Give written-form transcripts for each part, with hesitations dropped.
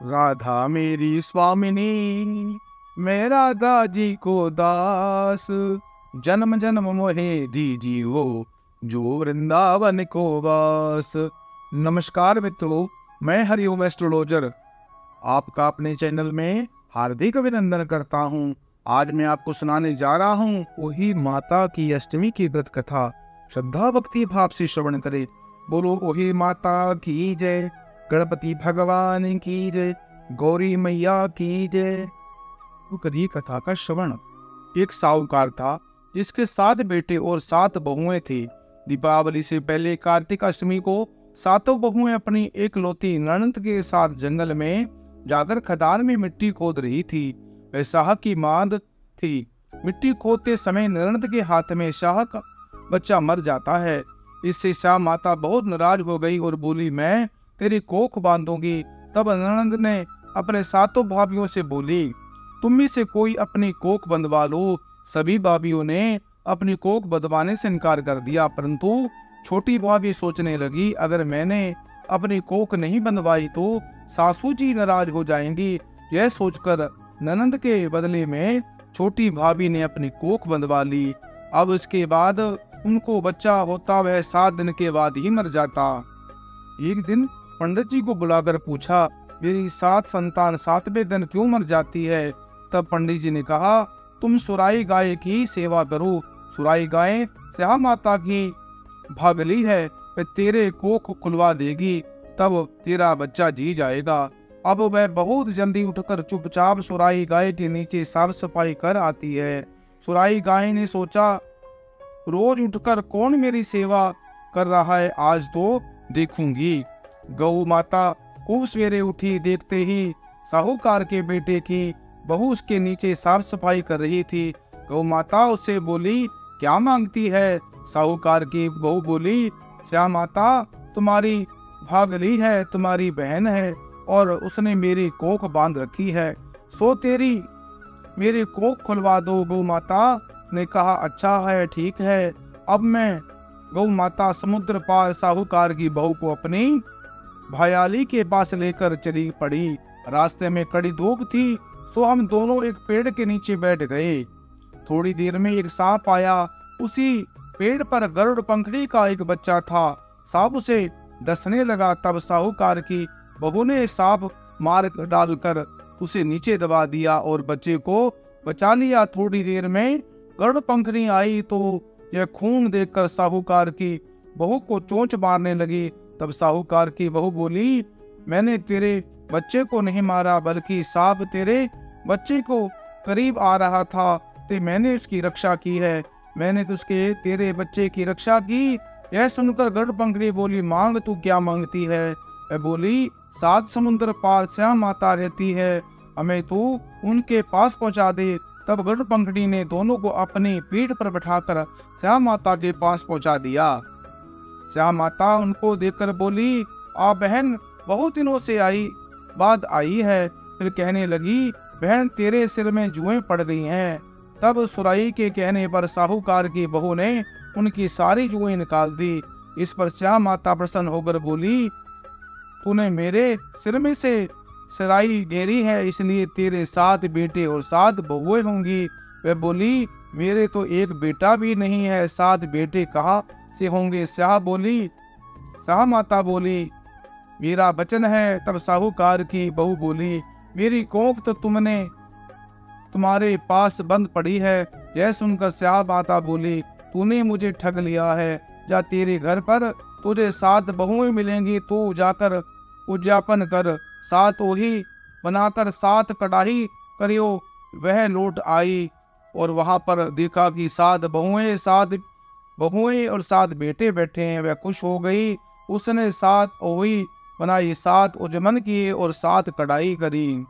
राधा मेरी स्वामिनी, मैं राधा जी को दास। जन्म जन्म मोहे दीजियो, जो वृंदावन को वास। नमस्कार मित्रों, मैं हरिओम एस्ट्रोलॉजर आपका अपने चैनल में हार्दिक अभिनंदन करता हूँ। आज मैं आपको सुनाने जा रहा हूँ वही माता की अष्टमी की व्रत कथा। श्रद्धा भक्ति भाव से श्रवण करें। बोलो वही माता की जय, गणपति भगवान की जय, गौरी मैया की जय। तो करिए कथा का श्रवण। एक साहूकार था जिसके 7 बेटे और 7 बहुएं थी। दीपावली से पहले कार्तिक अष्टमी को 7 बहुएं अपनी एकलौती ननद के साथ जंगल में जाकर खदान में मिट्टी खोद रही थी। वह शाह की मांद थी। मिट्टी खोदते समय ननद के हाथ में शाह का बच्चा मर जाता है। इससे शाह माता बहुत नाराज हो गई और बोली, मैं तेरी कोख बांधूंगी। तब ननद ने अपने 7 भाभियों से बोली, तुम में से कोई अपनी कोख बंधवा लो। सभी भाभियों ने अपनी कोख बंधवाने से इनकार कर दिया, परंतु छोटी भाभी सोचने लगी, अगर मैंने अपनी कोख नहीं बंधवाई तो सासू जी नाराज हो जाएंगी। यह सोचकर ननद के बदले में छोटी भाभी ने अपनी कोख बंधवा ली। अब इसके बाद उनको बच्चा होता वह 7 दिन के बाद ही मर जाता। एक दिन पंडित जी को बुलाकर पूछा, मेरी 7 संतान 7वें दिन क्यों मर जाती है? तब पंडित जी ने कहा, तुम सुराई गाय की सेवा करो। सुराई गाय स्याह माता की भागली है, वह तेरे कोख खुलवा देगी, तब तेरा बच्चा जी जाएगा। अब वह बहुत जल्दी उठकर चुपचाप सुराई गाय के नीचे साफ सफाई कर आती है। सुराई गाय ने सोचा, रोज उठकर कौन मेरी सेवा कर रहा है, आज तो देखूंगी। गौ माता खूब सवेरे उठी, देखते ही साहूकार के बेटे की बहू उसके नीचे साफ सफाई कर रही थी। गौ माता उससे बोली, क्या मांगती है? साहूकार की बहू बोली, श्याम माता तुम्हारी भागली है, तुम्हारी बहन है और उसने मेरी कोख बांध रखी है, सो तेरी मेरी कोख खुलवा दो। गौ माता ने कहा, अच्छा है, ठीक है। अब मैं गौ माता समुद्र पार साहूकार की बहू को अपनी भयाली के पास लेकर चली पड़ी। रास्ते में कड़ी धूप थी, सो हम दोनों एक पेड़ के नीचे बैठ गए। थोड़ी देर में एक सांप आया। उसी पेड़ पर गरुड़ पंखड़ी का एक बच्चा था। सांप उसे डसने लगा। तब साहूकार की बहू ने सांप मार डालकर उसे नीचे दबा दिया और बच्चे को बचा लिया। थोड़ी देर में गरुड़ पंखड़ी आई तो यह खून देखकर साहूकार की बहू को चोंच मारने लगी। तब साहूकार की बहू बोली, मैंने तेरे बच्चे को नहीं मारा, बल्कि सांप तेरे बच्चे को करीब आ रहा था तो मैंने उसकी रक्षा की है। मैंने तुझके तेरे बच्चे की रक्षा की। यह सुनकर गरुड़ पंखड़ी बोली, मांग तू क्या मांगती है? वह बोली, 7 समुद्र पार श्याम माता रहती है, हमें तू उनके पास पहुंचा दे। तब गरुड़ पंखड़ी ने दोनों को अपनी पीठ पर बैठाकर श्याम माता के पास पहुंचा दिया। श्याम माता उनको देखकर बोली, आ बहन, बहुत दिनों से बाद आई है। फिर कहने लगी, बहन तेरे सिर में जुएं पड़ गई हैं। तब सुराई के कहने पर साहूकार की बहू ने उनकी सारी जुएं निकाल दी। इस पर श्याम माता प्रसन्न होकर बोली, तूने मेरे सिर में से सराई घेरी है, इसलिए तेरे 7 बेटे और 7 बहुएं होंगी। वह बोली, मेरे तो एक बेटा भी नहीं है, 7 बेटे कहाँ से होंगे? शाह माता बोली, मेरा वचन है। तब साहूकार की बहू बोली, मेरी कोख तो तुम्हारे पास बंद पड़ी है। यह सुनकर शाह माता बोली, तूने मुझे ठग लिया है। जा, तेरे घर पर तुझे 7 बहुएं मिलेंगी, तू जाकर उद्यापन कर। 7 ओही बनाकर 7 कड़ाही करियो। वह लौट आई और वहां पर देखा कि 7 बहुएं और 7 बेटे बैठे हैं। वह खुश हो गई। उसने 7 ओही बनाई, 7 उजमन किए और 7 कढ़ाई करी।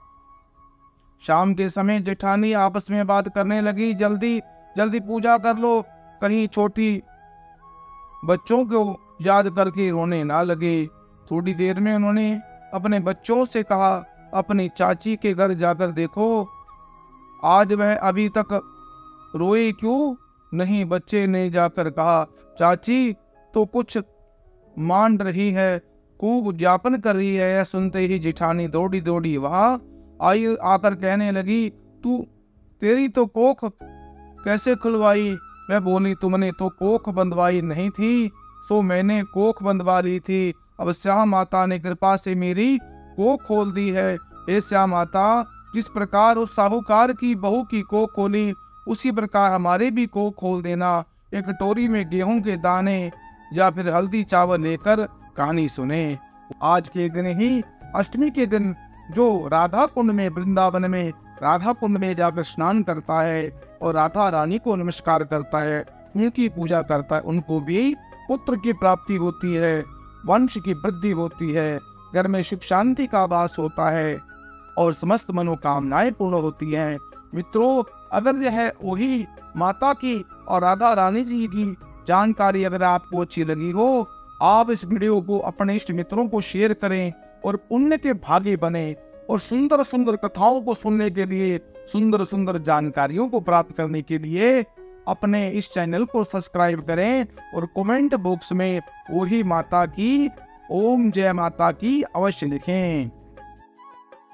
शाम के समय जेठानी आपस में बात करने लगी, जल्दी जल्दी पूजा कर लो, कहीं छोटी बच्चों को याद करके रोने ना लगे। थोड़ी देर में उन्होंने अपने बच्चों से कहा, अपनी चाची के घर जाकर देखो, आज वह अभी तक रोई क्यों नहीं? बच्चे ने जाकर कहा, चाची तो कुछ मान रही है, खूब उद्यापन कर रही है। यह सुनते ही जिठानी दौड़ी दौड़ी वहां आई, आकर कहने लगी, तू तेरी तो कोख कैसे खुलवाई? मैं बोली, तुमने तो कोख बंधवाई नहीं थी, सो मैंने कोख बंधवा ली थी। अब श्याम माता ने कृपा से मेरी कोख खोल दी है। हे श्याम माता, जिस प्रकार उस साहूकार की बहू की कोख खोली, उसी प्रकार हमारे भी कोख खोल देना। एक कटोरी में गेहूं के दाने या फिर हल्दी चावल लेकर कहानी सुने। आज के दिन ही, अष्टमी के दिन, जो राधा कुंड में, वृंदावन में राधा कुंड में जाकर स्नान करता है और राधा रानी को नमस्कार करता है, उनकी पूजा करता है, उनको भी पुत्र की प्राप्ति होती है, वंश की वृद्धि होती है, घर में सुख शांति का वास होता है और समस्त मनोकामनाएं पूर्ण होती हैं। मित्रों, अगर यह वही माता की और राधा रानी जी की जानकारी अगर आपको अच्छी लगी हो, आप इस वीडियो को अपने इष्ट मित्रों को शेयर करें और पुण्य के भागी बने और सुंदर सुंदर कथाओं को सुनने के लिए, सुंदर सुंदर जानकारियों को प्राप्त करने के लिए अपने इस चैनल को सब्सक्राइब करें और कमेंट बॉक्स में वही माता की ओम जय माता की अवश्य लिखें।